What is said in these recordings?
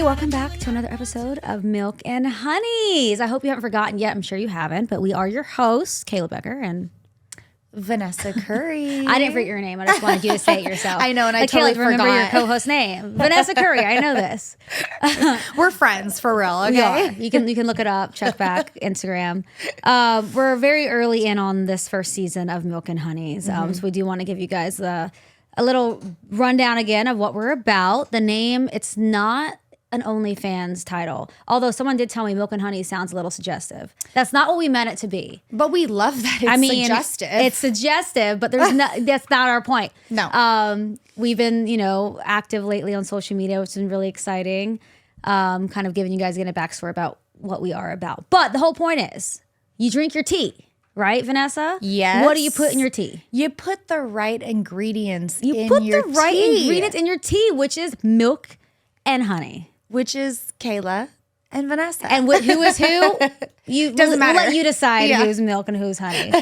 welcome back to another episode of Milk and Honeys. I hope you haven't forgotten yet. I'm sure you haven't, but we are your hosts, Kayla Becker and Vanessa Curry. I didn't forget your name. I just wanted you to say it yourself. I know, and I like, totally Kayla, remember forgot. your co-host name, Vanessa Curry. I know this. We're friends for real. Okay, We are. You can look it up. Check back Instagram. We're very early in on this first season of Milk and Honeys, so we do want to give you guys a little rundown again of what we're about. The name, it's not an OnlyFans title. Although someone did tell me Milk and Honey sounds a little suggestive. That's not what we meant it to be. But we love that it's suggestive. It's suggestive, but there's no, that's not our point. No. We've been, active lately on social media, which has been really exciting. Kind of giving you guys again a backstory about what we are about. But the whole point is you drink your tea. Right, Vanessa? Yes. What do you put in your tea? You put the right ingredients in You put your the right tea, ingredients in your tea, which is milk and honey. which is Kayla and Vanessa. And who is who? Doesn't matter. We'll let you decide Yeah. who's milk and who's honey.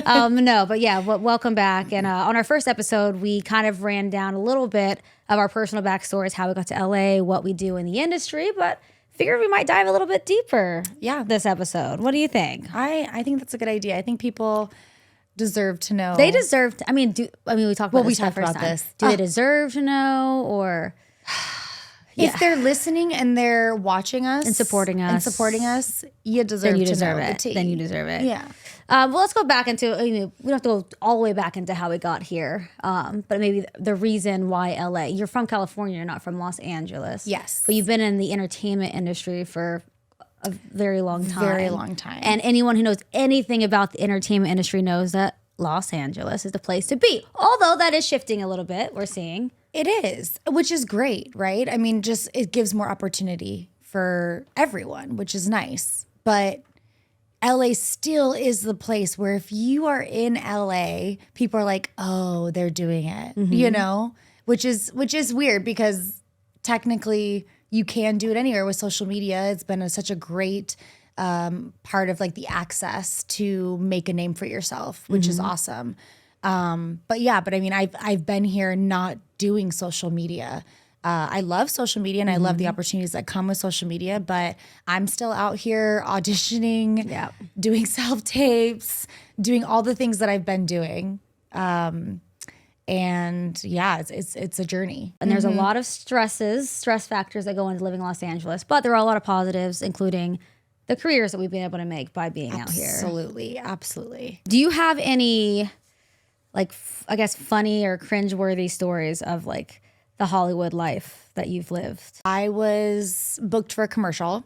No, but yeah, welcome back. And on our first episode, we kind of ran down a little bit of our personal backstories, how we got to LA, what we do in the industry, but figured we might dive a little bit deeper this episode. What do you think? I think that's a good idea. I think people deserve to know. They deserve to, we talked about we this the talked first about time. this. Do they deserve to know, or... If they're listening and they're watching us and supporting us, you deserve then you to deserve know it. the tea. Then you deserve it. Yeah. Well, let's go back into, we don't have to go all the way back into how we got here, but maybe the reason why LA. You're from California, you're not from Los Angeles. Yes. But you've been in the entertainment industry for a very long time. Very long time. And anyone who knows anything about the entertainment industry knows that Los Angeles is the place to be. Although that is shifting a little bit, we're seeing. It is, which is great, right? I mean, just it gives more opportunity for everyone, which is nice. But LA still is the place where if you are in LA, people are like, "Oh, they're doing it," which is weird because technically you can do it anywhere with social media. It's been such a great part of like the access to make a name for yourself, which is awesome. But I mean, I've been here not doing social media. I love social media and I love the opportunities that come with social media, but I'm still out here auditioning, doing self-tapes, doing all the things that I've been doing. And yeah, it's a journey. And there's a lot of stress factors that go into living in Los Angeles, but there are a lot of positives, including the careers that we've been able to make by being out here. Absolutely. Do you have any, I guess, funny or cringeworthy stories of like the Hollywood life that you've lived? I was booked for a commercial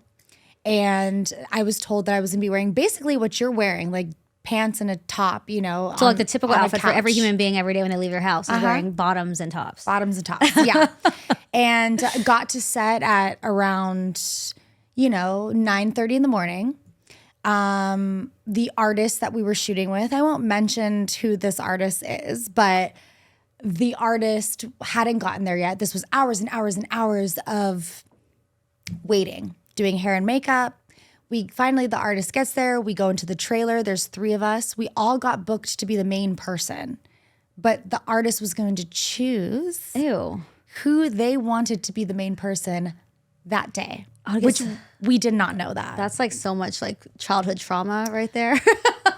and I was told that I was gonna be wearing basically what you're wearing, like pants and a top, So like the typical outfit for every human being every day when they leave their house is wearing bottoms and tops. Bottoms and tops, yeah. And got to set at around, 9:30 in the morning. The artist that we were shooting with, I won't mention who this artist is, but the artist hadn't gotten there yet. This was hours and hours and hours of waiting, doing hair and makeup. The artist gets there. We go into the trailer. There's 3 of us. We all got booked to be the main person, but the artist was going to choose who they wanted to be the main person that day, which we did not know that. That's like so much like childhood trauma right there.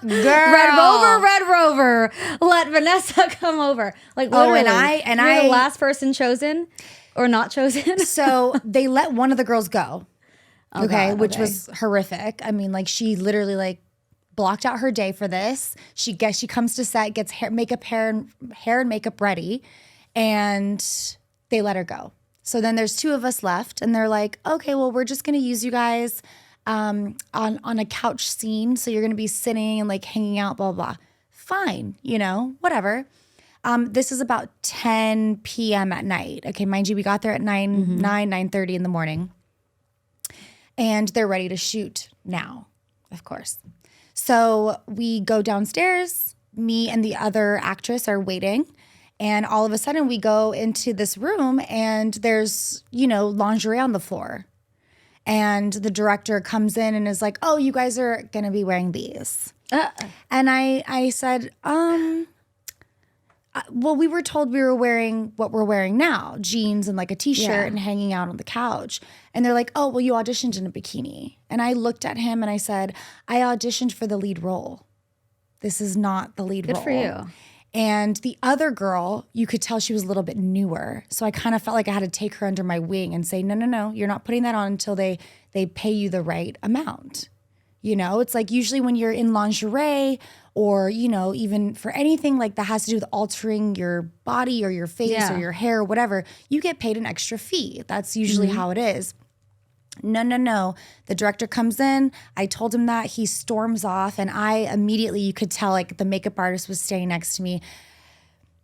Girl. Red Rover, let Vanessa come over. Like literally, you're the last person chosen or not chosen. So they let one of the girls go. Which was horrific. I mean, like she literally like blocked out her day for this. She comes to set, gets hair and makeup ready, and they let her go. So then there's 2 of us left, and they're like, okay, well, we're just gonna use you guys on a couch scene. So you're gonna be sitting and like hanging out, blah, blah, blah. Fine, whatever. This is about 10 p.m. at night. Okay, mind you, we got there at 9:30 in the morning. And they're ready to shoot now, of course. So we go downstairs. Me and the other actress are waiting. And all of a sudden we go into this room and there's, lingerie on the floor. And the director comes in and is like, oh, you guys are going to be wearing these. And I said, Well, we were told we were wearing what we're wearing now, jeans and like a t-shirt and hanging out on the couch. And they're like, oh, well, you auditioned in a bikini. And I looked at him and I said, I auditioned for the lead role. This is not the lead role. Good for you. And the other girl, you could tell she was a little bit newer. So I kind of felt like I had to take her under my wing and say, no, you're not putting that on until they pay you the right amount. You know, it's like usually when you're in lingerie or, you know, even for anything like that has to do with altering your body or your face or your hair or whatever, you get paid an extra fee. That's usually how it is. No. The director comes in. I told him that. He storms off. And I immediately, you could tell like the makeup artist was standing next to me.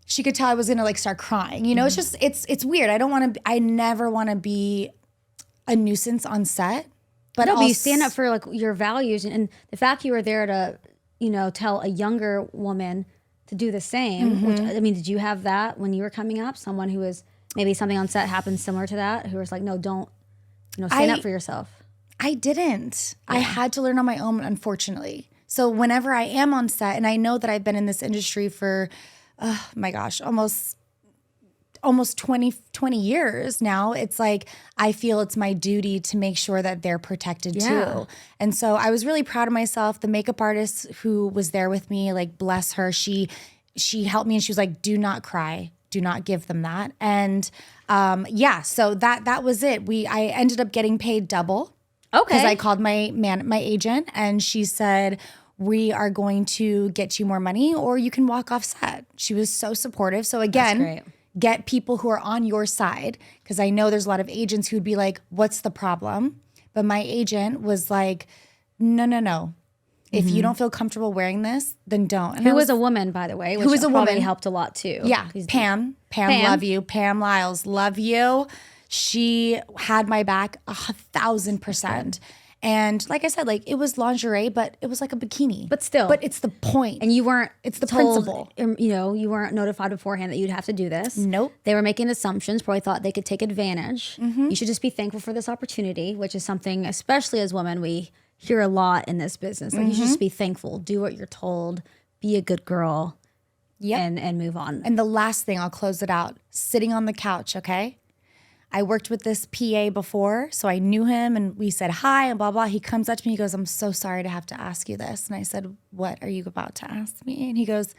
She could tell I was going to like start crying. You know, it's just, it's weird. I never want to be a nuisance on set. But no, but you stand up for like your values, and the fact you were there to, you know, tell a younger woman to do the same. Which I mean, did you have that when you were coming up? Someone who was maybe something on set happened similar to that, who was like, no, don't, you know, stand up for yourself. I didn't. Yeah. I had to learn on my own, unfortunately. So whenever I am on set, and I know that I've been in this industry for, oh my gosh, almost 20 years now, it's like I feel it's my duty to make sure that they're protected too. And so I was really proud of myself. The makeup artist who was there with me, like bless her, she helped me and she was like, do not cry. Do not give them that. And so that was it. I ended up getting paid double. Okay. Because I called my agent and she said, we are going to get you more money or you can walk off set. She was so supportive. So again, get people who are on your side, because I know there's a lot of agents who'd be like, what's the problem? But my agent was like, no. If you don't feel comfortable wearing this, then don't. And who was a woman, by the way, which probably helped a lot too. Yeah, Pam, love you. Pam Lyles, love you. She had my back 1,000%. And like I said, like it was lingerie, but it was like a bikini. But still. But it's the point. And you weren't It's the principle. You know, you weren't notified beforehand that you'd have to do this. Nope. They were making assumptions, probably thought they could take advantage. You should just be thankful for this opportunity, which is something, especially as women, we hear a lot in this business. Like you should just be thankful, do what you're told, be a good girl, and move on. And the last thing, I'll close it out, sitting on the couch, okay? I worked with this PA before, so I knew him and we said hi and blah, blah. He comes up to me, he goes, I'm so sorry to have to ask you this. And I said, what are you about to ask me? And he goes,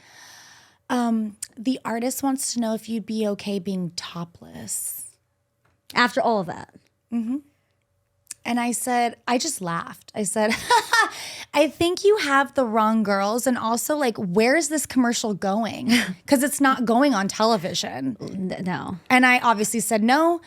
the artist wants to know if you'd be okay being topless. After all of that. And I said, I just laughed. I said, I think you have the wrong girls. And also, like, where is this commercial going? Because it's not going on television. No. And I obviously said no.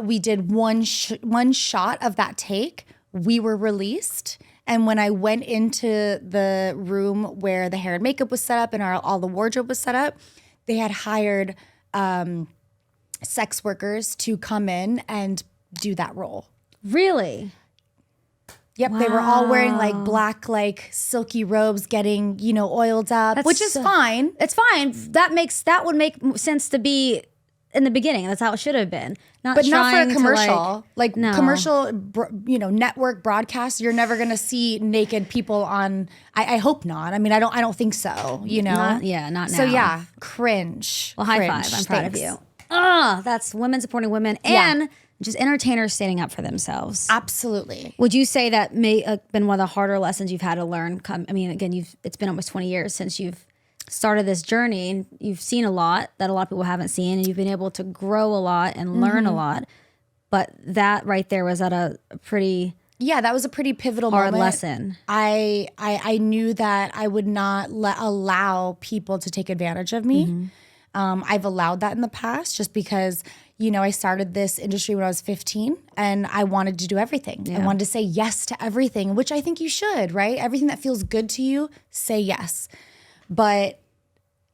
We did one shot of that take. We were released. And when I went into the room where the hair and makeup was set up and all the wardrobe was set up, they had hired sex workers to come in and do that role. Really? Yep, wow. They were all wearing like black, like silky robes, getting, you know, oiled up, which is fine. It's fine. That would make sense to be in the beginning. That's how it should have been. But not for a commercial. Commercial, you know, network broadcast. You're never gonna see naked people on. I hope not. I mean, I don't think so. You know. Not now. So yeah, cringe. Well, high five. I'm proud of you. That's women supporting women and. Just entertainers standing up for themselves. Absolutely. Would you say that may have been one of the harder lessons you've had to learn? I mean, again, it's been almost 20 years since you've started this journey, and you've seen a lot that a lot of people haven't seen, and you've been able to grow a lot and learn a lot. But that right there was at a pretty that was a pretty pivotal hard moment. lesson. I knew that I would not allow people to take advantage of me. I've allowed that in the past just because, you know, I started this industry when I was 15 and I wanted to do everything. I wanted to say yes to everything, which I think you should, right? Everything that feels good to you, say yes.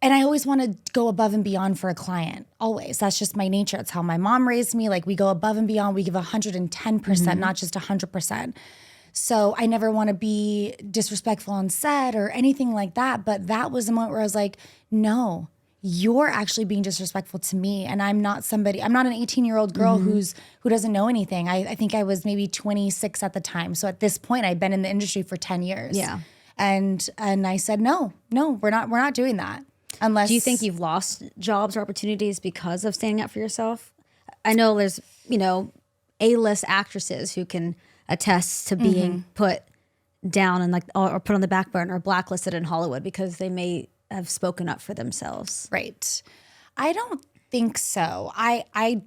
And I always want to go above and beyond for a client, always. That's just my nature. It's how my mom raised me. Like we go above and beyond. We give 110%, not just 100%. So I never want to be disrespectful on set or anything like that. But that was the moment where I was like, no, you're actually being disrespectful to me. And I'm not an 18-year-old girl who doesn't know anything. I think I was maybe 26 at the time. So at this point, I'd been in the industry for 10 years. Yeah. And I said, no, we're not doing that. Unless, do you think you've lost jobs or opportunities because of standing up for yourself? I know there's, A-list actresses who can attest to being put down and or put on the back burner or blacklisted in Hollywood because they may have spoken up for themselves. Right. I don't think so. I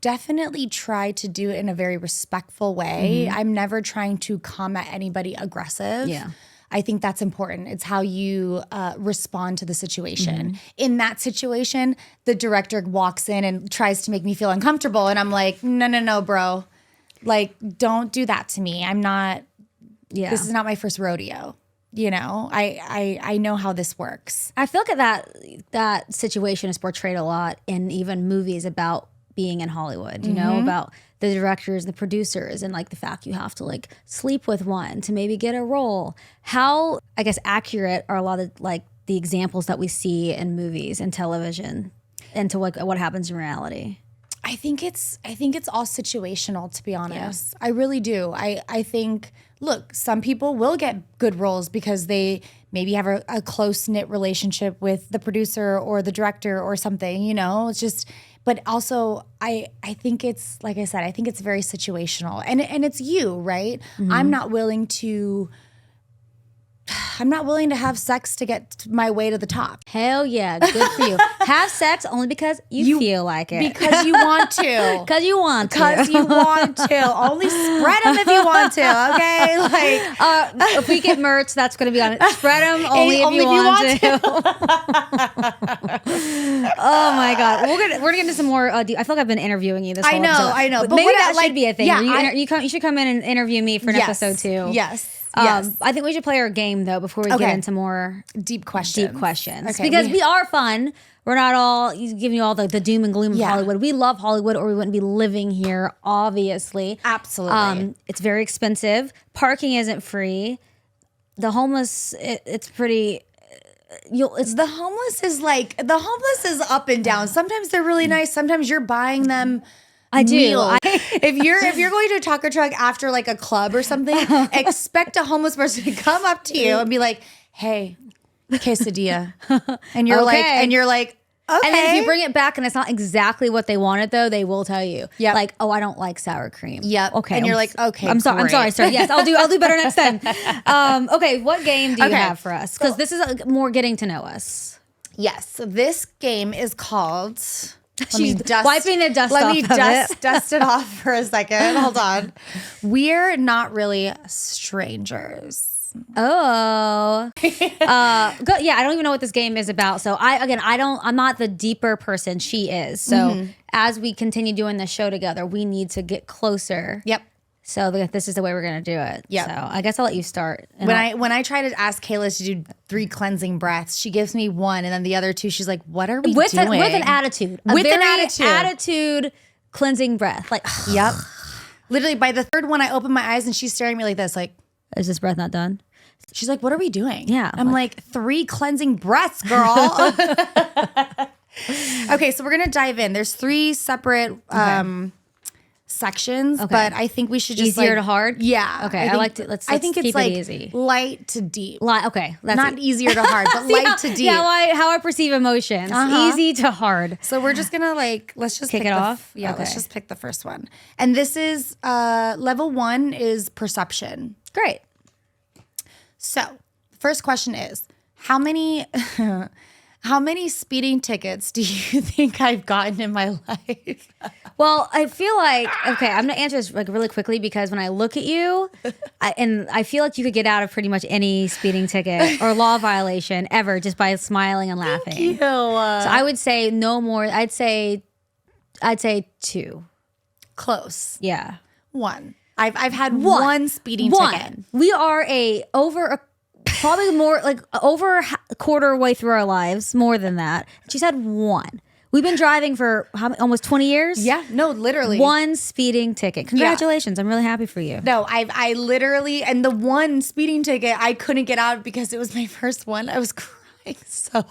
definitely try to do it in a very respectful way. I'm never trying to come at anybody aggressive. Yeah. I think that's important. It's how you respond to the situation. In that situation, the director walks in and tries to make me feel uncomfortable. And I'm like, no, bro. Like, don't do that to me. I'm not, this is not my first rodeo. I know how this works. I feel like that situation is portrayed a lot in even movies about being in Hollywood, about the directors, the producers, and the fact you have to sleep with one to maybe get a role. How, I guess, accurate are a lot of the examples that we see in movies and television into what happens in reality? I think it's all situational, to be honest. Yeah. I really do. I think, look, some people will get good roles because they maybe have a close-knit relationship with the producer or the director or something, it's just, but also I think it's, like I said, I think it's very situational and it's you, right? I'm not willing to have sex to get my way to the top. Hell yeah, good for you. Have sex only because you feel like it. Because you want to. Because you want to. Because you want to. Only spread them if you want to, okay? If we get merch, that's going to be on it. Spread them only if you want to. Oh my God. We're gonna get into some more. I feel like I've been interviewing you this whole episode. I know. But maybe that should be a thing. Yeah, you should come in and interview me for an episode too. Yes. I think we should play our game though before we get into more deep questions. Okay, because we are fun. We're not all giving you all the doom and gloom of Hollywood. We love Hollywood, or we wouldn't be living here. Obviously, absolutely. It's very expensive. Parking isn't free. The homeless, it's pretty. The homeless is up and down. Sometimes they're really nice. Sometimes you're buying them. I do. If you're going to a taco truck after a club or something, expect a homeless person to come up to you and be like, "Hey, quesadilla," and you're okay. Okay. And then if you bring it back and it's not exactly what they wanted, though, they will tell you, "Oh, I don't like sour cream." Yep. Okay. And you're like, "Okay, I'm sorry, sir. Yes, I'll do better next time." Okay, what game do you have for us? Because this is more getting to know us. Yes. So this game is called. She's wiping the dust off. Let me dust it off for a second. Hold on. We're not really strangers. Oh. Good. Yeah, I don't even know what this game is about. So I'm not the deeper person. She is. So as we continue doing the show together, we need to get closer. Yep. So this is the way we're going to do it. Yeah. So I guess I'll let you start. When I try to ask Kayla to do 3 cleansing breaths, she gives me 1, and then the other 2, she's like, "What are we doing?" With an attitude. With an attitude cleansing breath. Yep. Literally, by the 3rd one, I open my eyes, and she's staring at me like this, is this breath not done? She's like, "What are we doing?" Yeah. I'm like 3 cleansing breaths, girl. Okay, so we're going to dive in. There's 3 separate sections, but I think we should just easier to hard. Yeah. Okay. I like to let's I think keep it's it easy. Light to deep. Okay. That's not easier to hard, but light to deep. Yeah, how I perceive emotions. Easy to hard. So we're just gonna let's just kick it off. Yeah. Okay. Let's just pick the first one. And this is level 1 is perception. Great. So the first question is, how many speeding tickets do you think I've gotten in my life? Well, I feel like, okay, I'm going to answer this really quickly because when I look at you, I feel like you could get out of pretty much any speeding ticket or law violation ever just by smiling and laughing. Thank you. So I would say no more. I'd say 2. Close. Yeah. 1. I've had one speeding ticket. We are probably more over a quarter way through our lives, more than that. She's had 1. We've been driving for almost 20 years. Yeah, no, literally 1 speeding ticket. Congratulations! Yeah. I'm really happy for you. No, I literally, and the 1 speeding ticket I couldn't get out because it was my first one. I was crying. so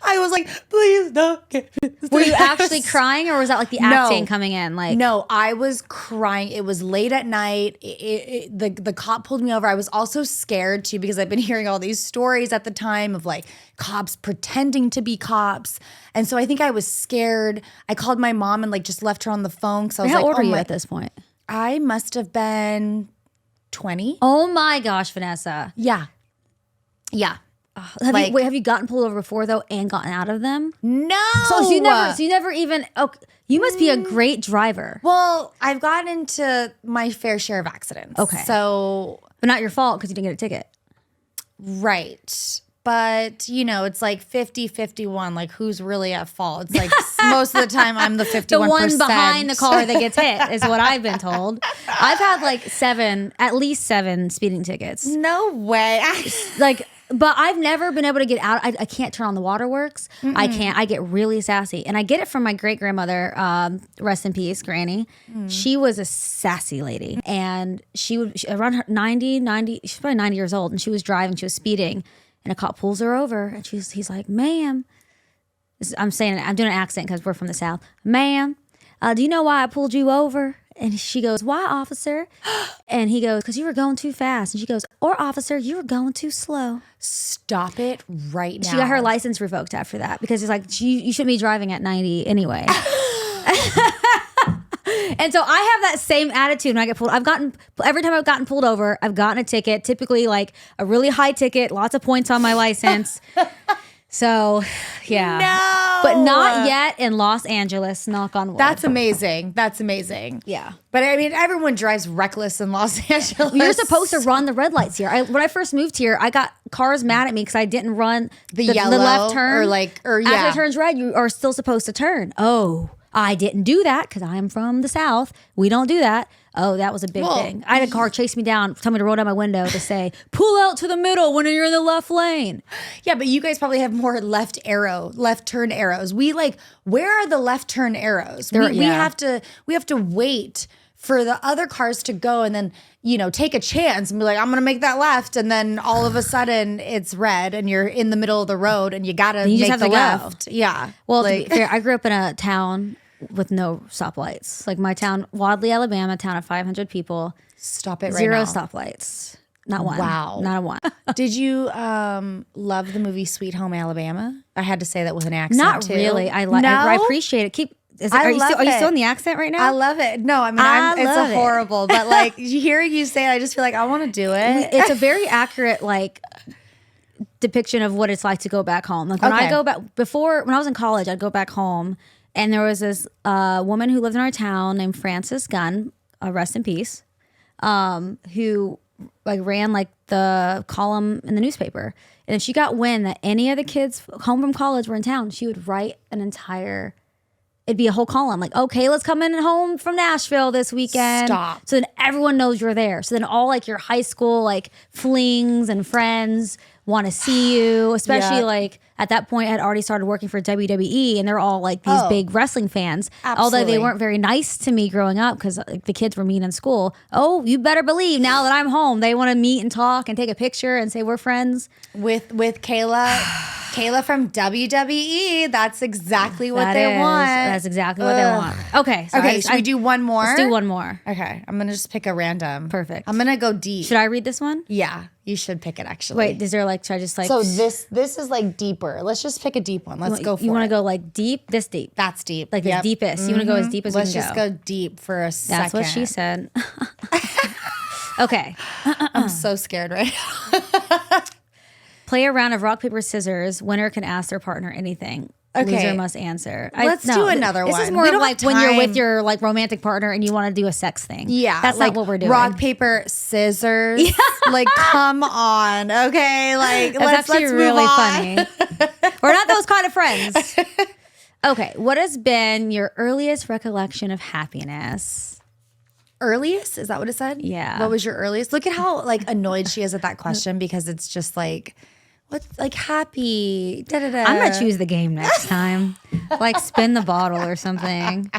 I was like, please don't get me. Were you actually crying, or was that like the acting coming in? Like, no, I was crying. It was late at night. The cop pulled me over. I was also scared too, because I've been hearing all these stories at the time of like cops pretending to be cops. And so I think I was scared. I called my mom and like just left her on the phone. So I was how like, old are you at this point? I must have been 20. Oh my gosh, Vanessa. Yeah. Yeah. Have you gotten pulled over before though and gotten out of them? No. So you never even. Oh, you must be a great driver. Well, I've gotten into my fair share of accidents. Okay. So, but not your fault because you didn't get a ticket. Right. But, it's like 50-51. Like, who's really at fault? It's like most of the time I'm the 51%. The one behind the car that gets hit is what I've been told. I've had like at least seven speeding tickets. No way. But I've never been able to get out. I can't turn on the waterworks. I can't. I get really sassy. And I get it from my great-grandmother, rest in peace, Granny. She was a sassy lady. And around her 90, she's probably 90 years old. And she was driving, she was speeding. And a cop pulls her over. And he's like, ma'am. I'm doing an accent because we're from the South. Ma'am, do you know why I pulled you over? And she goes, why, officer? And he goes, because you were going too fast. And she goes, or officer, you were going too slow. Stop it right now. She got her license revoked after that because it's like, you shouldn't be driving at 90 anyway. And so I have that same attitude when I get pulled. Every time I've gotten pulled over, I've gotten a ticket, typically like a really high ticket, lots of points on my license. So, yeah. No. But not yet in Los Angeles, knock on wood. That's amazing. That's amazing. Yeah. But I mean, everyone drives reckless in Los Angeles. You're supposed to run the red lights here. When I first moved here, I got cars mad at me because I didn't run the yellow left turn. Or yeah. After it turns red, you are still supposed to turn. Oh, I didn't do that because I'm from the South. We don't do that. Oh, that was a big thing. I had a car chase me down, tell me to roll down my window to say, pull out to the middle when you're in the left lane. Yeah, but you guys probably have more left turn arrows. Where are the left turn arrows? We have to wait for the other cars to go and then, take a chance and be like, I'm going to make that left. And then all of a sudden it's red and you're in the middle of the road and you got to make the left. Go. Yeah. Well, to be fair, I grew up in a town with no stoplights. Like my town, Wadley, Alabama, town of 500 people. Stop it right now. 0 stoplights. Not one. Wow. Not a one. Did you love the movie Sweet Home Alabama? I had to say that with an accent Not too. really. I appreciate it. Are you still in the accent right now? I love it. No, I mean, it's horrible. But like hearing you say it, I just feel like I want to do it. It's a very accurate depiction of what it's like to go back home. Like when I go back, when I was in college, I'd go back home. And there was this woman who lived in our town named Frances Gunn, rest in peace, who ran the column in the newspaper. And if she got wind that any of the kids home from college were in town, she would write it'd be a whole column like, oh, Kayla's coming home from Nashville this weekend. Stop. So then everyone knows you're there. So then all your high school flings and friends want to see you, especially at that point I had already started working for WWE and they're all these big wrestling fans. Absolutely. Although they weren't very nice to me growing up because the kids were mean in school. Oh, you better believe now that I'm home, they want to meet and talk and take a picture and say we're friends. With Kayla. Kayla from WWE. That's exactly what they want. That's exactly what they want. Okay. Okay, should we do one more? Let's do one more. Okay. I'm going to just pick a random. Perfect. I'm going to go deep. Should I read this one? Yeah. You should pick it actually. Wait, is there should I just So this is deeper. Let's just pick a deep one. Let's go for it. You want to go deep? This deep? That's deep. The deepest. You want to go as deep as we can go? Let's just go deep for a second. That's what she said. Okay. I'm so scared right now. Play a round of rock, paper, scissors. Winner can ask their partner anything. Okay. Loser must answer. Let's do another one. This is more of when you're with your romantic partner and you want to do a sex thing. Yeah. That's not what we're doing. Rock, paper, scissors. Come on. Okay. Let's move really on. Funny. We're not those kind of friends. Okay. What has been your earliest recollection of happiness? Earliest? Is that what it said? Yeah. What was your earliest? Look at how annoyed she is at that question because it's just what's happy? Da, da, da. I'm gonna choose the game next time. Spin the bottle or something.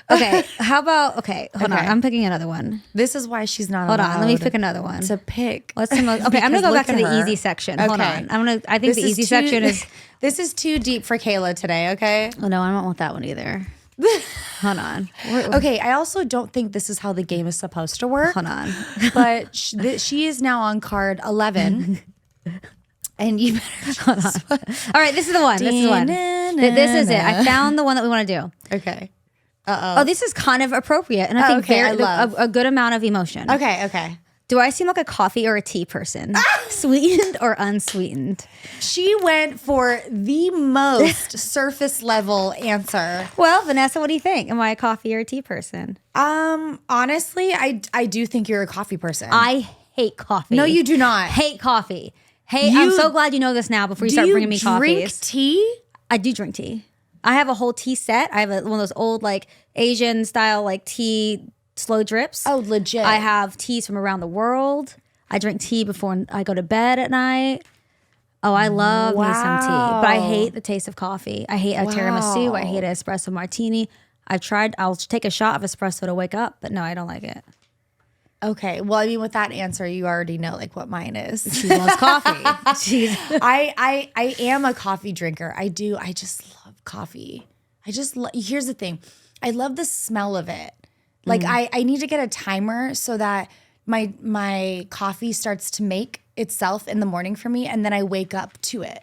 Okay, how about, hold on. I'm picking another one. This is why she's not Hold allowed on, let me pick another one. to pick. What's the most, okay, I'm going to go back to the easy section. Hold Okay. on. I think the easy section is. This is too deep for Kayla today, okay? Oh, no, I don't want that one either. Hold on. Okay, I also don't think this is how the game is supposed to work. Hold on. But she is now on card 11. And you better hold on. All right, this is the one. This is the one. This is it. I found the one that we want to do. Okay. Oh, this is kind of appropriate, and I think a good amount of emotion. Okay. Do I seem like a coffee or a tea person? Sweetened or unsweetened? She went for the most surface level answer. Well, Vanessa, what do you think? Am I a coffee or a tea person? Honestly, I do think you're a coffee person. I hate coffee. No, you do not. Hate coffee. Hey, I'm so glad you know this now before you start bringing me coffees. Do you drink tea? I do drink tea. I have a whole tea set. I have one of those old like Asian style like tea slow drips. Oh, legit. I have teas from around the world. I drink tea before I go to bed at night. Oh, I love me some tea. But I hate the taste of coffee. I hate a tiramisu. I hate an espresso martini. I'll take a shot of espresso to wake up, but no, I don't like it. Okay. Well, I mean, with that answer, you already know like what mine is. She loves coffee. I am a coffee drinker. I do. I just love coffee. Here's the thing. I love the smell of it. Like I need to get a timer so that my coffee starts to make itself in the morning for me, and then I wake up to it.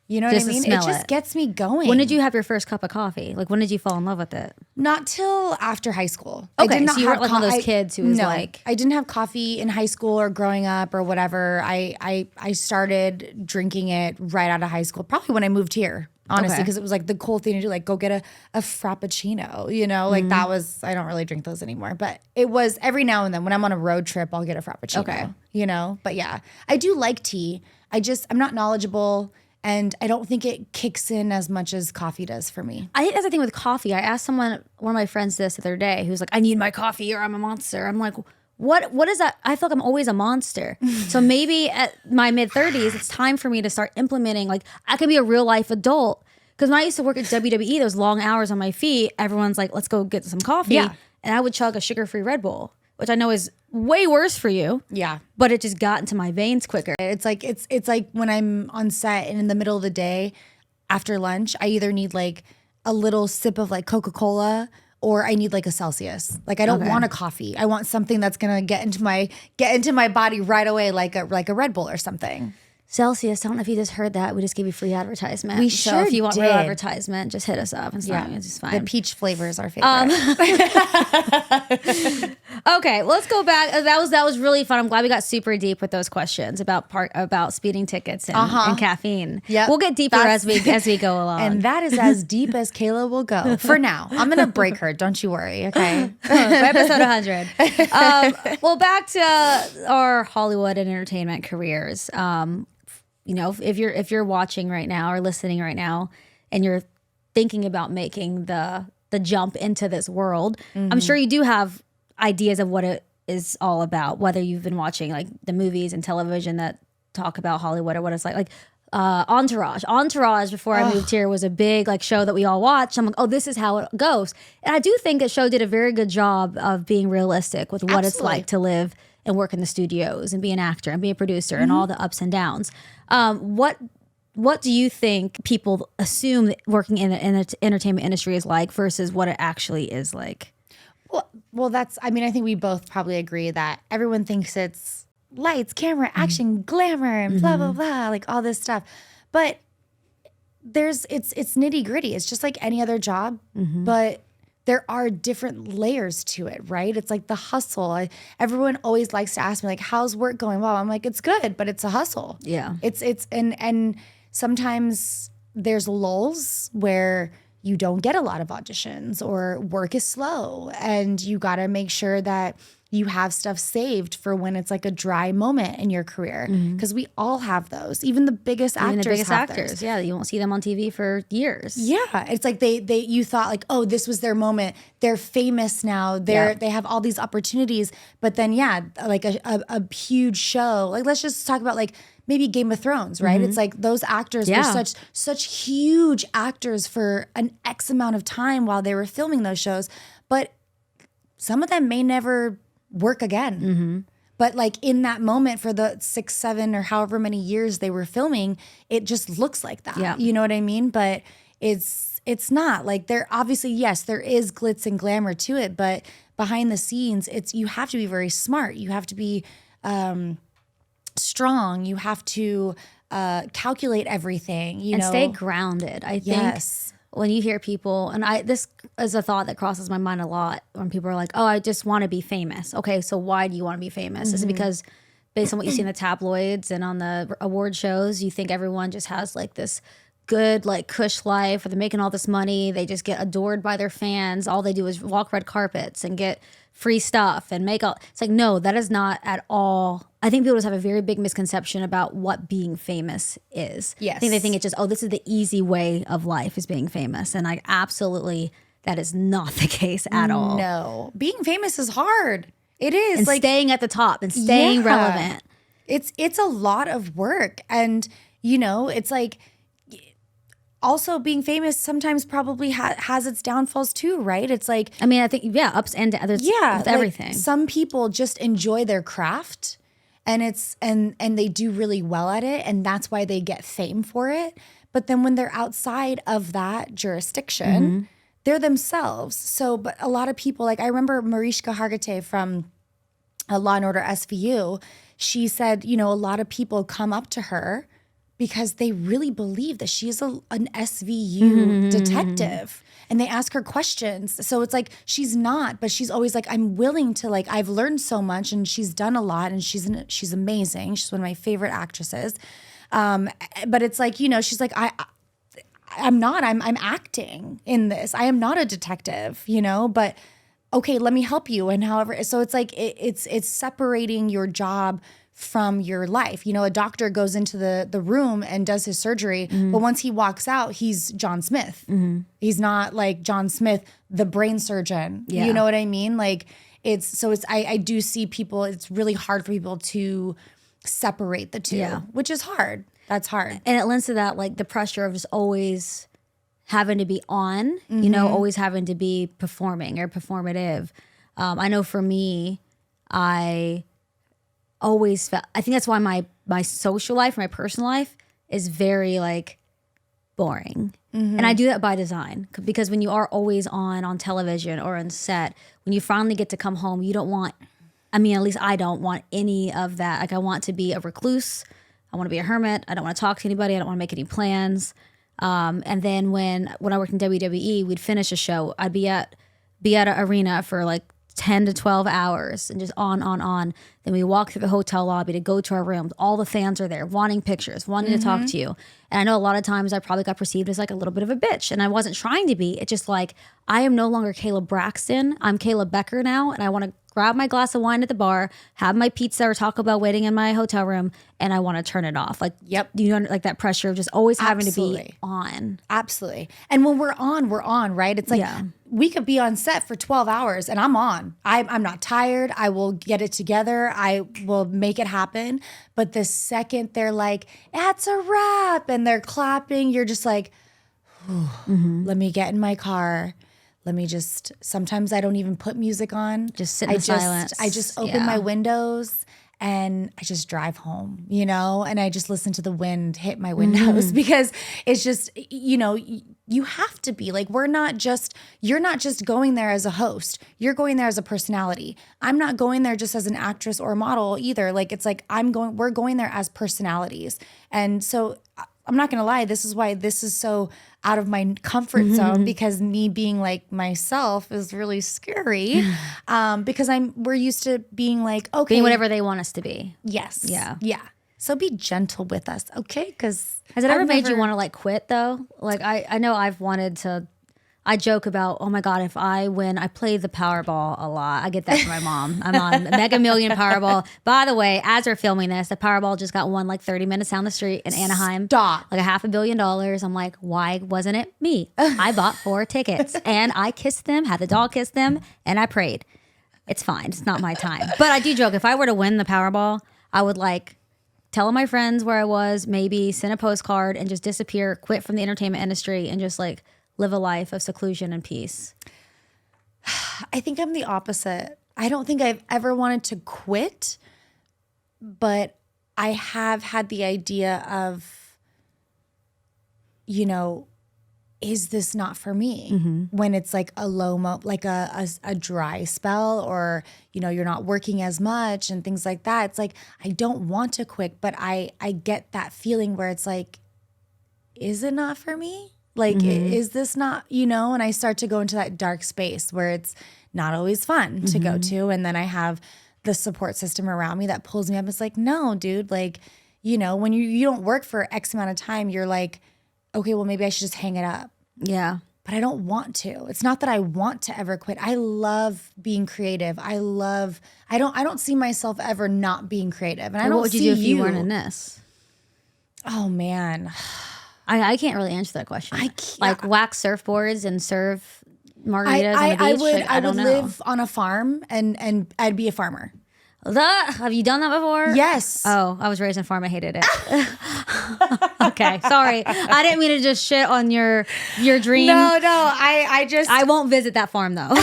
You know what I mean? It just gets me going. When did you have your first cup of coffee? Like, when did you fall in love with it? Not till after high school. Okay, I did not so you weren't like one of those kids who was like... I didn't have coffee in high school or growing up or whatever. I started drinking it right out of high school, probably when I moved here, honestly, because it was like the cool thing to do, like go get a frappuccino, you know? Like that was, I don't really drink those anymore, but it was every now and then when I'm on a road trip, I'll get a frappuccino, you know? But yeah, I do like tea. I'm not knowledgeable. And I don't think it kicks in as much as coffee does for me. I think that's the thing with coffee. I asked one of my friends this the other day who's like, I need my coffee or I'm a monster. I'm like, what is that? I feel like I'm always a monster. So maybe at my mid-30s, it's time for me to start implementing, like I can be a real life adult. Because when I used to work at WWE, those long hours on my feet, everyone's like, let's go get some coffee. Yeah. And I would chug a sugar-free Red Bull, which I know is way worse for you. Yeah. But it just got into my veins quicker. It's like when I'm on set and in the middle of the day after lunch, I either need like a little sip of like Coca-Cola or I need like a Celsius. Like I don't want a coffee. I want something that's gonna get into my body right away, like a Red Bull or something. Celsius, I don't know if you just heard that. We just gave you free advertisement. So if you want real advertisement, just hit us up. It's just fine. The peach flavor is our favorite. Okay, let's go back. That was really fun. I'm glad we got super deep with those questions about speeding tickets and caffeine. Yeah, we'll get deeper as we go along. And that is as deep as Kayla will go for now. I'm gonna break her. Don't you worry. Okay. Episode 100. Well, back to our Hollywood and entertainment careers. You know, if you're watching right now or listening right now, and you're thinking about making the jump into this world, I'm sure you do have ideas of what it is all about. Whether you've been watching like the movies and television that talk about Hollywood or what it's like Entourage. Entourage before I moved here was a big like show that we all watched. I'm like, oh, this is how it goes. And I do think the show did a very good job of being realistic with what it's like to live and work in the studios and be an actor and be a producer and all the ups and downs. What do you think people assume that working in the entertainment industry is like versus what it actually is like? Well, I think we both probably agree that everyone thinks it's lights, camera, action, glamour, and blah, blah, blah, like all this stuff. But it's nitty gritty. It's just like any other job, but there are different layers to it, right? It's like the hustle. Everyone always likes to ask me like, how's work going? Well, I'm like, it's good, but it's a hustle. Yeah. And sometimes there's lulls where you don't get a lot of auditions or work is slow and you got to make sure that you have stuff saved for when it's like a dry moment in your career, because we all have those. Even the biggest actors. Yeah, you won't see them on TV for years. Yeah, it's like you thought like, oh, this was their moment. They're famous now. They have all these opportunities. But then like a huge show. Like let's just talk about like maybe Game of Thrones, right? It's like those actors were such huge actors for an X amount of time while they were filming those shows. but some of them may never work again. But like in that moment for the 6, 7 or however many years they were filming, it just looks like that. Yeah. You know what I mean? But it's not like there obviously, yes, there is glitz and glamour to it, but behind the scenes, you have to be very smart. You have to be strong. You have to calculate everything, and stay grounded. I think when you hear people, and this is a thought that crosses my mind a lot when people are like, oh, I just want to be famous. Okay, so why do you want to be famous? Is it because based on what you see in the tabloids and on the award shows, you think everyone just has like this good like cush life, or they're making all this money, they just get adored by their fans, all they do is walk red carpets and get free stuff and make all, it's like, no, that is not at all. I think people just have a very big misconception about what being famous is. Yes. I think they think it's just, oh, this is the easy way of life is being famous. And I absolutely, that is not the case at all. No, being famous is hard. It is. And like staying at the top and staying relevant. It's a lot of work. And, it's like, also being famous sometimes probably has its downfalls too, right? It's like, I mean, I think, ups and downs. With everything. Some people just enjoy their craft and and they do really well at it, and that's why they get fame for it. But then when they're outside of that jurisdiction, they're themselves. So, but a lot of people, like I remember Mariska Hargitay from Law and Order SVU, she said, a lot of people come up to her because they really believe that she's an SVU detective, and they ask her questions. So it's like, she's not, but she's always like, I'm willing to, like, I've learned so much, and she's done a lot, and she's amazing. She's one of my favorite actresses. But it's like, she's like, I'm acting in this. I am not a detective, but okay, let me help you. And however, so it's like, it's separating your job from your life. A doctor goes into the room and does his surgery, but once he walks out, he's John Smith. He's not like John Smith, the brain surgeon. Yeah. You know what I mean? Like I do see people, it's really hard for people to separate the two, which is hard. That's hard. And it lends to that, like the pressure of just always having to be on, always having to be performing or performative. I know for me, I always felt, I think that's why my social life, my personal life is very like boring. And I do that by design, because when you are always on television or on set, when you finally get to come home, you don't want, at least I don't want any of that. Like I want to be a recluse. I want to be a hermit. I don't want to talk to anybody. I don't want to make any plans. And then when I worked in WWE, we'd finish a show. I'd be at an arena for like 10 to 12 hours and just on. Then we walk through the hotel lobby to go to our rooms. All the fans are there wanting pictures, wanting to talk to you. And I know a lot of times I probably got perceived as like a little bit of a bitch, and I wasn't trying to be. It's just like, I am no longer Kayla Braxton. I'm Kayla Becker now, and I want to grab my glass of wine at the bar, have my pizza or Taco Bell waiting in my hotel room, and I want to turn it off. Like, like that pressure of just always having to be on. Absolutely. And when we're on, right? It's like, we could be on set for 12 hours and I'm on. I'm not tired. I will get it together. I will make it happen. But the second they're like, that's a wrap, and they're clapping, you're just like, let me get in my car. Let me just, sometimes I don't even put music on. Just sit in silence. I just open my windows and I just drive home, and I just listen to the wind hit my windows, because it's just, you have to be like, you're not just going there as a host. You're going there as a personality. I'm not going there just as an actress or a model either. Like, it's like, we're going there as personalities. And so I'm not going to lie, this is why this is so out of my comfort zone, because me being like myself is really scary, because we're used to being like, okay. Being whatever they want us to be. Yes. Yeah. Yeah. So be gentle with us, okay? Because has it ever made you want to like quit though? Like I know I've wanted to. I joke about, oh my God, if I win, I play the Powerball a lot. I get that from my mom. I'm on Mega Million Powerball. By the way, as we're filming this, the Powerball just got won like 30 minutes down the street in Anaheim. Stop. Like $500 million. I'm like, why wasn't it me? I bought 4 tickets and I kissed them, had the dog kiss them, and I prayed. It's fine. It's not my time. But I do joke, if I were to win the Powerball, I would like tell my friends where I was, maybe send a postcard and just disappear, quit from the entertainment industry, and just like live a life of seclusion and peace. I think I'm the opposite. I don't think I've ever wanted to quit, but I have had the idea of, is this not for me? When it's like a low like a dry spell, or you're not working as much and things like that. It's like I don't want to quit, but I get that feeling where it's like, is it not for me? Like, is this not, and I start to go into that dark space where it's not always fun to go to. And then I have the support system around me that pulls me up. It's like, no, dude, like, when you don't work for X amount of time, you're like, okay, well, maybe I should just hang it up. Yeah. But I don't want to. It's not that I want to ever quit. I love being creative. I don't see myself ever not being creative. And I don't What would you do if you weren't in this? Oh, man. I can't really answer that question. I can't. Like wax surfboards and serve margaritas on the beach? I would live on a farm and I'd be a farmer. Have you done that before? Yes. Oh, I was raised in a farm. I hated it. Okay, sorry. I didn't mean to just shit on your dream. No. I won't visit that farm though.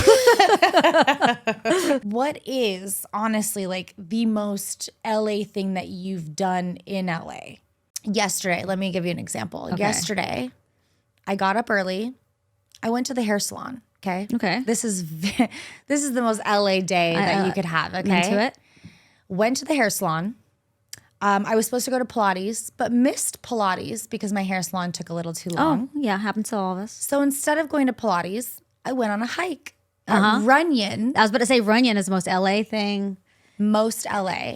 What is honestly like the most LA thing that you've done in LA? Yesterday, let me give you an example. Okay. Yesterday, I got up early. I went to the hair salon. Okay. This is the most LA day that you could have. Okay. Into it. Went to the hair salon. I was supposed to go to Pilates, but missed Pilates because my hair salon took a little too long. Oh, yeah, happens to all of us. So instead of going to Pilates, I went on a hike at Runyon. I was about to say Runyon is the most LA thing. Most LA.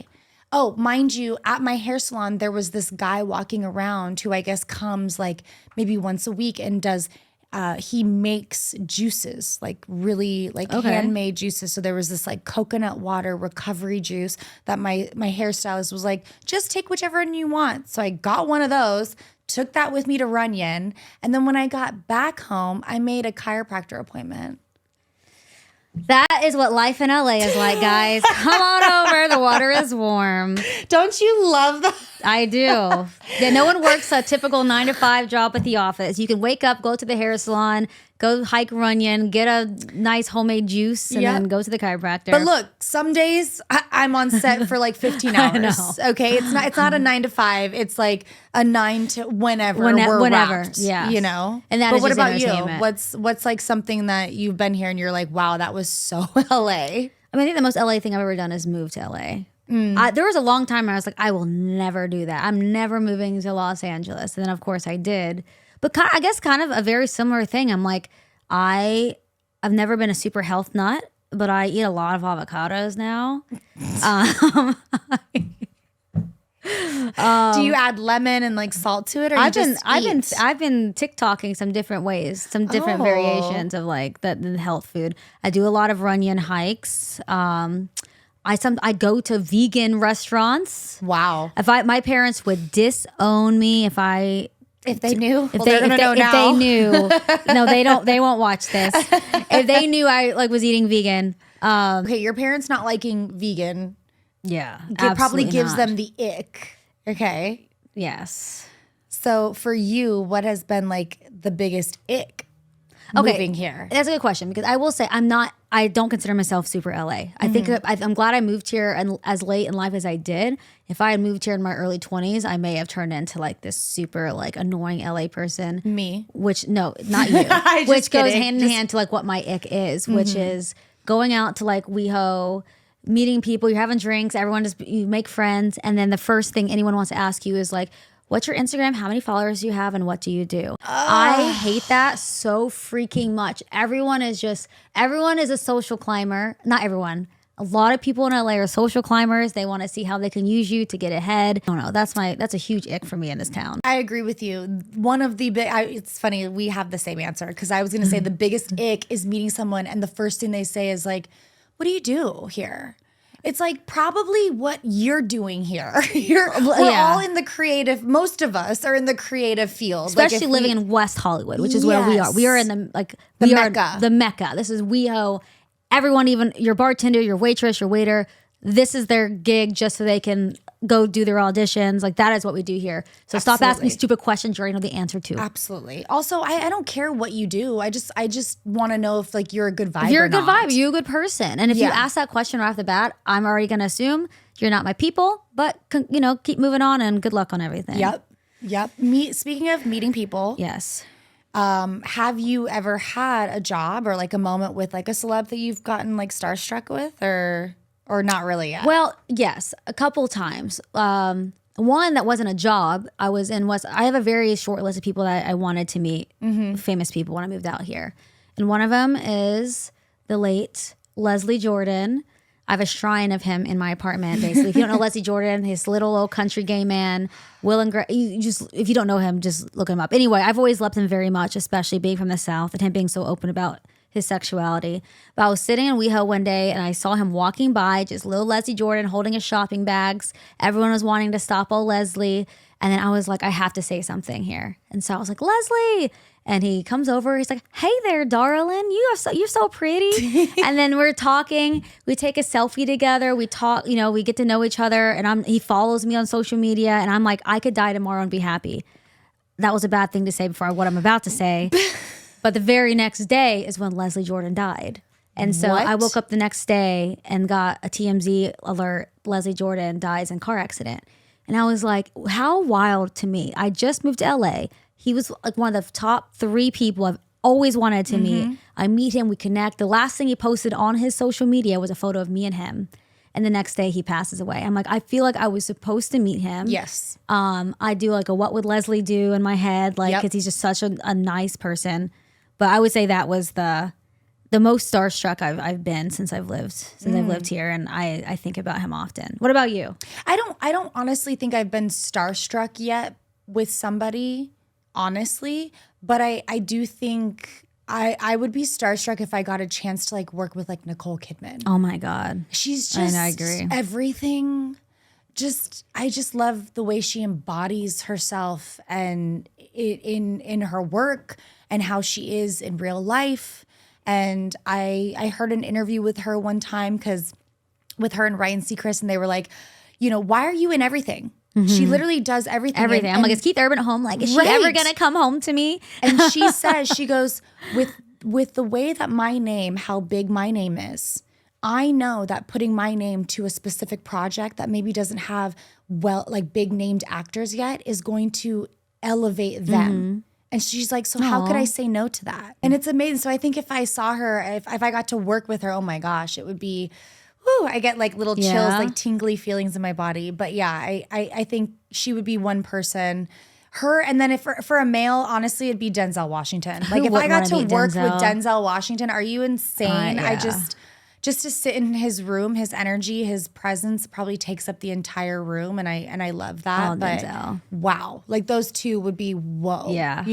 Oh, mind you, at my hair salon, there was this guy walking around who I guess comes like maybe once a week and does, he makes juices, like really like handmade juices. So there was this like coconut water recovery juice that my hairstylist was like, just take whichever one you want. So I got one of those, took that with me to Runyon. And then when I got back home, I made a chiropractor appointment. That is what life in LA is like, guys. Come on over. The water is warm. Don't you love that? I do. Yeah, no one works a typical 9-to-5 job at the office. You can wake up, go to the hair salon, go hike Runyon, get a nice homemade juice, and then go to the chiropractor. But look, some days I'm on set for like 15 hours. Okay, it's not a 9 to 5. It's like a 9 to whenever we're wrapped, yeah, And that but is what just about you? entertainment. What's like something that you've been here and you're like, wow, that was so LA. I think the most LA thing I've ever done is move to LA. There was a long time where I was like, I will never do that. I'm never moving to Los Angeles. And then, of course, I did. But I guess kind of a very similar thing. I'm like, I've never been a super health nut, but I eat a lot of avocados now. Do you add lemon and like salt to it, or I've been TikToking some different ways, some different variations of like the health food. I do a lot of Runyon hikes. I go to vegan restaurants. Wow. My parents would disown me if they knew. If they knew. No, they don't. They won't watch this. If they knew I was eating vegan. Okay, your parents not liking vegan. Yeah, it probably gives them the ick. Okay. Yes. So for you, what has been like the biggest ick moving here? That's a good question, because I will say I don't consider myself super LA. I think I'm glad I moved here and as late in life as I did. If I had moved here in my early 20s, I may have turned into like this super like annoying LA person. Me. Which, no, not you. Which goes hand in hand to like what my ick is, which is going out to like WeHo, meeting people, you're having drinks, you make friends, and then the first thing anyone wants to ask you is like, what's your Instagram? How many followers do you have? And what do you do? I hate that so freaking much. Everyone is a social climber. Not everyone. A lot of people in LA are social climbers. They want to see how they can use you to get ahead. I don't know. That's a huge ick for me in this town. I agree with you. One of the it's funny, we have the same answer, because I was going to say the biggest ick is meeting someone and the first thing they say is like, what do you do here? It's like probably what you're doing here. We're all in the creative. Most of us are in the creative field, especially living in West Hollywood, which is where we are. We are in the Mecca. The Mecca. This is WeHo. Everyone, even your bartender, your waitress, your waiter. This is their gig, just so they can go do their auditions. Like that is what we do here. So stop asking Absolutely. stupid questions you already know the answer to. Absolutely. Also, I don't care what you do. I just want to know if like you're a good vibe. If you're or a good not. vibe, you're a good person. And if you Yeah. ask that question right off the bat, I'm already going to assume you're not my people, but keep moving on and good luck on everything. Yep. Speaking of meeting people, Yes. have you ever had a job or like a moment with like a celeb that you've gotten like starstruck with or not really yet? Well, yes, a couple times. One that wasn't a job. I have a very short list of people that I wanted to meet, famous people when I moved out here. And one of them is the late Leslie Jordan. I have a shrine of him in my apartment, basically. If you don't know Leslie Jordan, his little old country gay man, if you don't know him, just look him up. Anyway, I've always loved him very much, especially being from the South and him being so open about his sexuality. But I was sitting in WeHo one day and I saw him walking by, just little Leslie Jordan holding his shopping bags. Everyone was wanting to stop old Leslie. And then I was like, I have to say something here. And so I was like, Leslie. And he comes over. He's like, hey there, darling. You're so pretty. And then we're talking. We take a selfie together. We talk, we get to know each other. And he follows me on social media. And I'm like, I could die tomorrow and be happy. That was a bad thing to say before what I'm about to say. But the very next day is when Leslie Jordan died. And so What? I woke up the next day and got a TMZ alert. Leslie Jordan dies in car accident. And I was like, how wild to me. I just moved to LA. He was like one of the top 3 people I've always wanted to meet. I meet him, we connect. The last thing he posted on his social media was a photo of me and him. And the next day he passes away. I'm like, I feel like I was supposed to meet him. Yes. I do like a what would Leslie do in my head, like, because he's just such a nice person. But I would say that was the most starstruck I've been since I've lived here, and I think about him often. What about you? I don't honestly think I've been starstruck yet with somebody, honestly, but I do think I would be starstruck if I got a chance to like work with like Nicole Kidman. Oh my God. She's just I agree. Everything. I just love the way she embodies herself and in her work and how she is in real life. And I heard an interview with her one time with her and Ryan Seacrest, and they were like, why are you in everything? She literally does everything. Everything. I'm like, is Keith Urban at home? Like, is she ever going to come home to me? And she says, she goes, with the way that how big my name is, I know that putting my name to a specific project that maybe doesn't have big named actors yet is going to elevate them. And she's like, so how could I say no to that? And it's amazing. So I think if I saw her, if I got to work with her, oh my gosh, it would be, I get like little chills, like tingly feelings in my body. But yeah, I think she would be one person. Her, and then if for a male, honestly, it'd be Denzel Washington. Like if I got to work with Denzel Washington, are you insane? Yeah. Just to sit in his room, his energy, his presence probably takes up the entire room, and I love that. Oh, but Denzel. wow, like those two would be whoa. Yeah.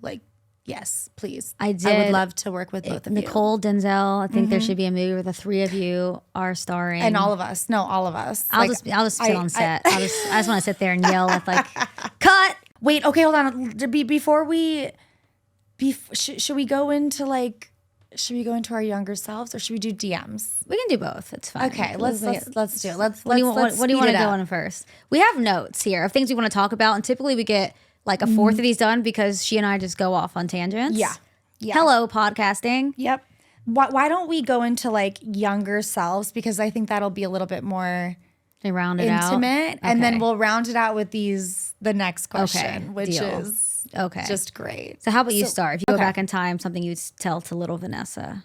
Like yes, please. I would love to work with both of you. Nicole, Denzel. I think there should be a movie where the 3 of you are starring. And all of us. No, all of us. I'll just sit on set. I just want to sit there and yell at like, cut. Wait, okay, hold on. Before we, should we go into like? Should we go into our younger selves or should we do DMs? We can do both. It's fine. Okay, let's do it. Let's what do you want to go on on first? We have notes here of things we want to talk about, and typically we get like a fourth of these done because she and I just go off on tangents. Yeah. Hello, podcasting. Yep. Why don't we go into like younger selves, because I think that'll be a little bit more intimate, and then we'll round it out with the next question, which is just great. So how about you start? If you go back in time, something you'd tell to little Vanessa.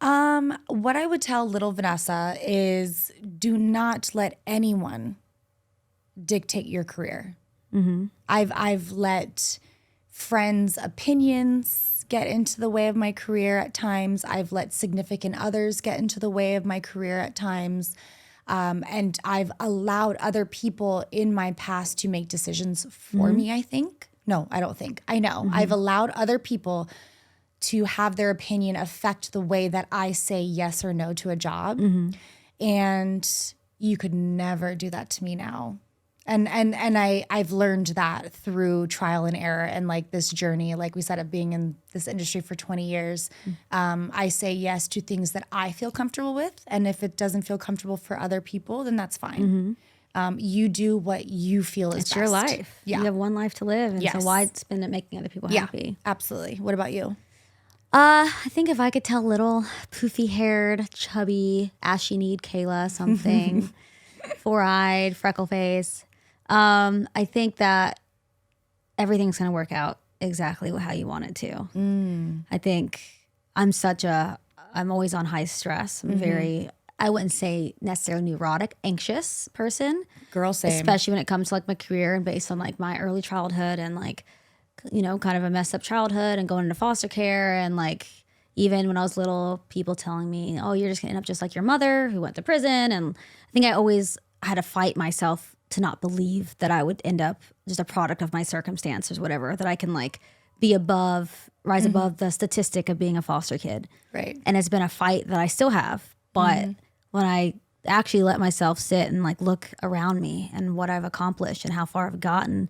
What I would tell little Vanessa is do not let anyone dictate your career. I've let friends' opinions get into the way of my career at times. I've let significant others get into the way of my career at times. And I've allowed other people in my past to make decisions for me, I think. No, I don't think. I know. I've allowed other people to have their opinion affect the way that I say yes or no to a job. And you could never do that to me now. And I've learned that through trial and error and like this journey, like we said, of being in this industry for 20 years. I say yes to things that I feel comfortable with. And if it doesn't feel comfortable for other people, then that's fine. You do what you feel is It's best. your life. Yeah. You have one life to live. And so why spend it making other people happy? Absolutely. What about you? I think if I could tell little poofy haired, chubby, ashy-kneed Kayla something, 4-eyed, freckle face, I think that everything's going to work out exactly how you want it to. I think I'm always on high stress. I'm very, I wouldn't say necessarily neurotic, anxious person. Girl, same. Especially when it comes to like my career and based on like my early childhood and like, you know, kind of a messed up childhood and going into foster care. And like, even when I was little, people telling me, oh, you're just gonna end up just like your mother who went to prison. And I think I always had to fight myself to not believe that I would end up just a product of my circumstances, whatever, that I can like be rise above the statistic of being a foster kid. Right. And it's been a fight that I still have. But when I actually let myself sit and like look around me and what I've accomplished and how far I've gotten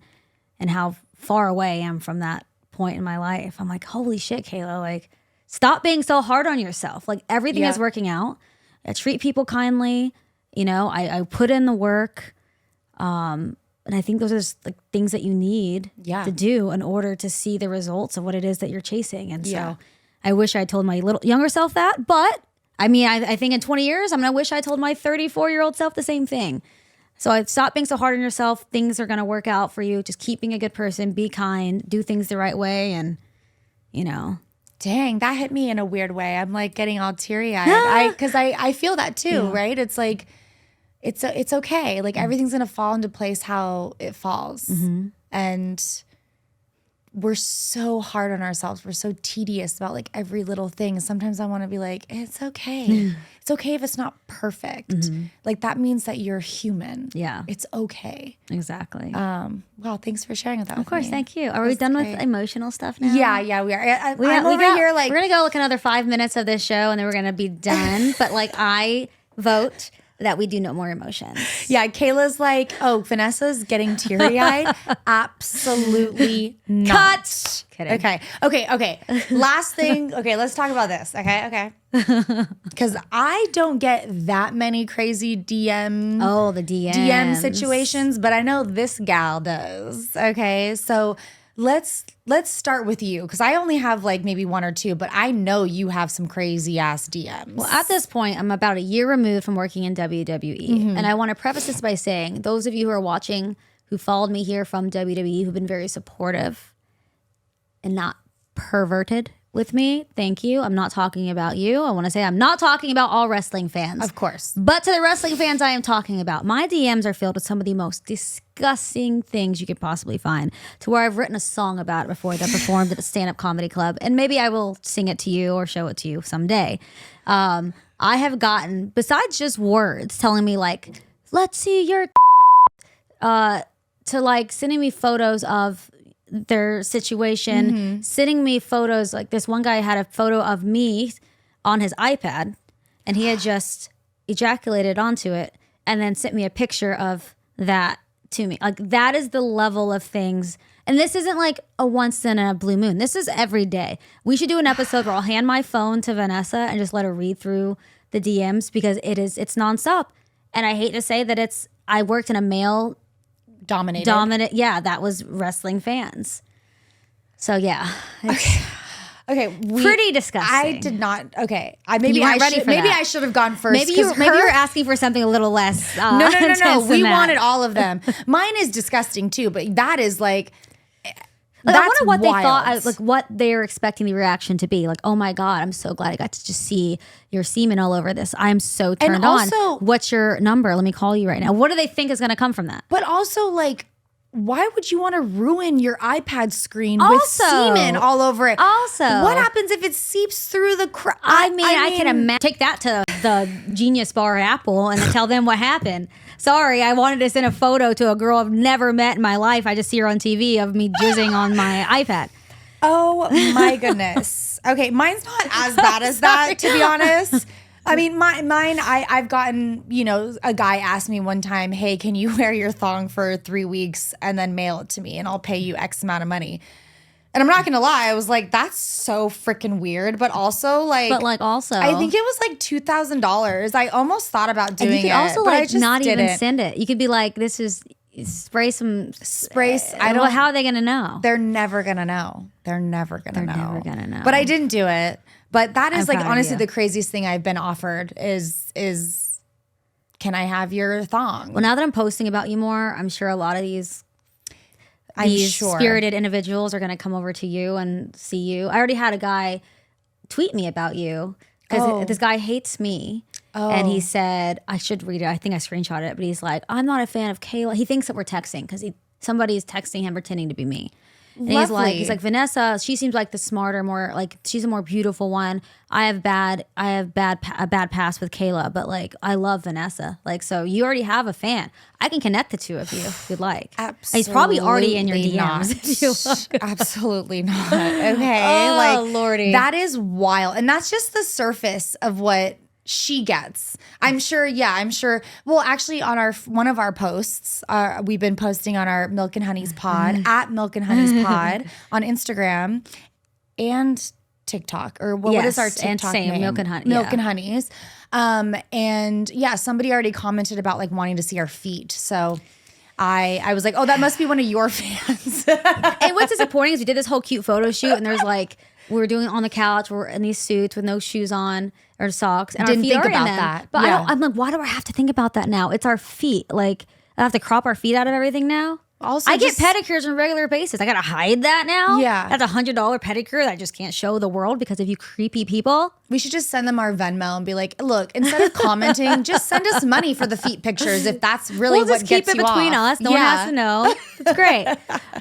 and how far away I am from that point in my life, I'm like, holy shit, Kayla, like stop being so hard on yourself. Like everything is working out. I treat people kindly. You know, I put in the work. And I think those are just like things that you need to do in order to see the results of what it is that you're chasing. And so I wish I told my little younger self that, but I mean, I think in 20 years, I'm going to wish I told my 34-year-old self the same thing. So I stop being so hard on yourself. Things are going to work out for you. Just keep being a good person, be kind, do things the right way. And, you know. Dang, that hit me in a weird way. I'm like getting all teary eyed. Because I feel that too, right? It's like, it's okay. Like everything's going to fall into place how it falls. And we're so hard on ourselves. We're so tedious about like every little thing. Sometimes I want to be like, it's okay. It's okay if it's not perfect. Like that means that you're human. Yeah. It's okay. Exactly. Wow, thanks for sharing with that. Of course, thank you. Are we done with emotional stuff now? Yeah, we are. I'm over here like we're gonna go like another 5 minutes of this show and then we're gonna be done. But like I vote that we do no more emotions. Yeah, Kayla's like, oh, Vanessa's getting teary-eyed. Absolutely not. Cut. Kidding. Okay. Last thing. Okay, let's talk about this. Okay. Because I don't get that many crazy DM. Oh, the DM situations, but I know this gal does. Okay, so let's start with you because I only have like maybe one or two, but I know you have some crazy ass DMs. Well, at this point, I'm about a year removed from working in WWE. And I want to preface this by saying, those of you who are watching who followed me here from WWE, who've been very supportive and not perverted with me, thank you. I'm not talking about you. I want to say I'm not talking about all wrestling fans. Of course. But to the wrestling fans I am talking about, my DMs are filled with some of the most disgusting things you could possibly find, to where I've written a song about it before that performed at a stand-up comedy club. And maybe I will sing it to you or show it to you someday. I have gotten, besides just words telling me like, let's see your to like sending me photos of their situation, sending me photos. Like this one guy had a photo of me on his iPad and he had just ejaculated onto it and then sent me a picture of that to me. Like that is the level of things. And this isn't like a once in a blue moon. This is every day. We should do an episode where I'll hand my phone to Vanessa and just let her read through the DMs because it's nonstop. And I hate to say that I worked in a male dominant. Yeah, that was wrestling fans. So yeah. Okay. Pretty disgusting. I did not. Okay. Maybe I should have gone first. Maybe you were asking for something a little less. No. We wanted all of them. Mine is disgusting too, but that is like. I wonder what wild. They thought, like what they were expecting the reaction to be. Like, oh my God, I'm so glad I got to just see your semen all over this. I'm so turned on. What's your number? Let me call you right now. What do they think is going to come from that? But also, like, why would you want to ruin your iPad screen with semen all over it? Also, what happens if it seeps through the crack? I can imagine. Take that to the Genius Bar at Apple and tell them what happened. Sorry, I wanted to send a photo to a girl I've never met in my life. I just see her on TV of me jizzing on my iPad. Oh my goodness. Okay, mine's not as bad as that, to be honest. I mean, mine, I've gotten, a guy asked me one time, hey, can you wear your thong for 3 weeks and then mail it to me and I'll pay you X amount of money? And I'm not gonna lie, I was like, that's so freaking weird. But also like, I think it was like $2,000. I almost thought about doing it. You could also but I like just not even didn't. send it. You could be like, this is spray. I don't. How are they gonna know? They're never gonna know. They're never gonna know. know. But I didn't do it. But that is I'm like proud of honestly you. the craziest thing I've been offered is can I have your thong? Well, now that I'm posting about you more, I'm sure a lot of these sure. spirited individuals are going to come over to you and see you. I already had a guy tweet me about you because this guy hates me. And he said, I should read it. I think I screenshot it, but he's like, I'm not a fan of Kayla. He thinks that we're texting because somebody's texting him pretending to be me. And he's like, Vanessa, she seems like the smarter, more like she's a more beautiful one. I have a bad past with Kayla, but like I love Vanessa. Like, so you already have a fan. I can connect the two of you if you'd like. Absolutely. He's probably already in your DMs. Not. If you look. Absolutely not. Okay. Oh, Lordy. That is wild. And that's just the surface of what she gets. I'm sure. Well, actually on one of our posts, we've been posting on our Milk and Honeys pod at Milk and Honeys pod on Instagram and TikTok, or what is our TikTok name? Milk and Honey. Milk and Honeys. And yeah, somebody already commented about like wanting to see our feet. So I was like, oh, that must be one of your fans. And what's disappointing is we did this whole cute photo shoot and there's like, we were doing it on the couch, we're in these suits with no shoes on or socks. And Didn't our feet think are in about them. that. But Yeah. I'm like, why do I have to think about that now? It's our feet. Like, I have to crop our feet out of everything now. Also, I get pedicures on a regular basis. I gotta hide that now. Yeah. That's $100 pedicure that I just can't show the world because of you creepy people. We should just send them our Venmo and be like, look, instead of commenting, just send us money for the feet pictures if that's really We'll what just gets keep it you between off. us. No one has to know. It's great.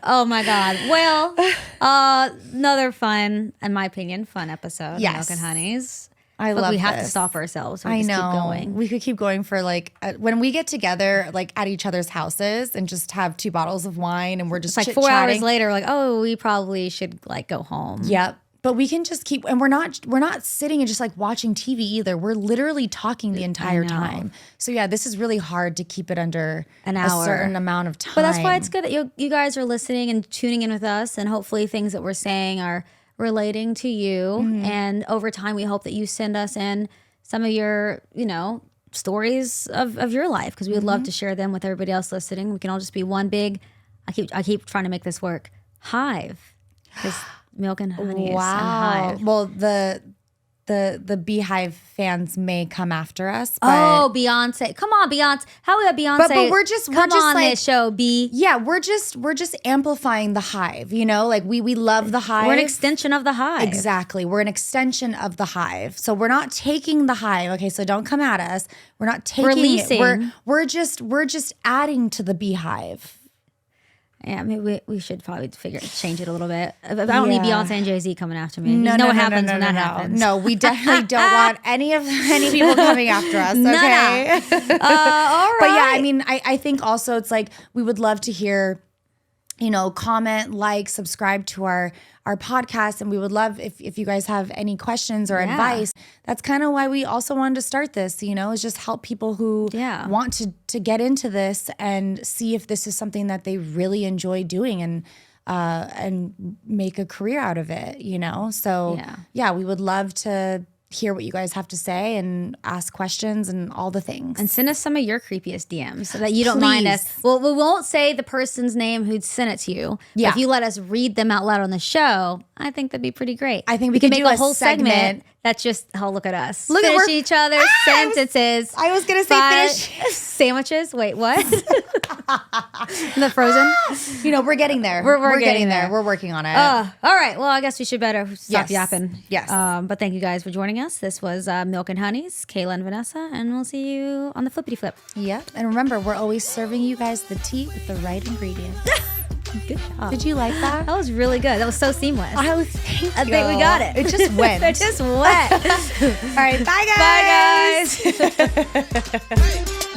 Oh my God. Well, another fun, in my opinion, fun episode of Yes. Milk and Honeys. I But love we have to this. stop ourselves. We I just know. keep going. We could keep going for like when we get together, like at each other's houses, and just have 2 bottles of wine, and we're just It's like 4 hours later, we're like, oh, we probably should like go home. Yep. But we can just keep, and we're not sitting and just like watching TV either. We're literally talking the entire time. So yeah, this is really hard to keep it under An hour. a certain amount of time. But that's why it's good that you guys are listening and tuning in with us, and hopefully things that we're saying are relating to you. Mm-hmm. And over time, we hope that you send us in some of your, stories of your life, because we would love to share them with everybody else listening. We can all just be one big, I keep trying to make this work, hive. Because Milk and Honey is a hive. Well, the Beehive fans may come after us. But Beyonce. Come on, Beyonce. How about Beyonce? But we're just on like, this show, B. Yeah, we're just amplifying the hive, like we love the hive. We're an extension of the hive. Exactly. We're an extension of the hive. So we're not taking the hive. Okay, so don't come at us. We're not taking Releasing. it. We're just adding to the beehive. Yeah, maybe we should probably change it a little bit. I don't need Beyonce and Jay-Z coming after me. No, you know no, what no, happens no, when no, that no. happens. No, we definitely don't want any people coming after us. Okay. All right. But yeah, I mean, I think also it's like we would love to hear, comment, like, subscribe to our podcast, and we would love if you guys have any questions or advice. That's kind of why we also wanted to start this, is just help people who want to get into this and see if this is something that they really enjoy doing and make a career out of it, So yeah, we would love to hear what you guys have to say and ask questions and all the things. And send us some of your creepiest DMs so that you don't mind us. Well, we won't say the person's name who'd sent it to you. Yeah. But if you let us read them out loud on the show, I think that'd be pretty great. I think we can could make do a a whole segment segment. that's just, look at us. Look at finish we're- each other's sentences. I was going to say finish. Sandwiches. Wait, what? The Frozen? We're getting there. We're getting there. We're working on it. All right. Well, I guess we should better stop yapping. Yes. But thank you guys for joining us. This was Milk and Honeys, Kayla and Vanessa, and we'll see you on the flippity flip. Yep. And remember, we're always serving you guys the tea with the right ingredients. Good job. Did you like that? That was really good. That was so seamless. I think we got it. It just went. It just went. All right. Bye, guys. Bye, guys.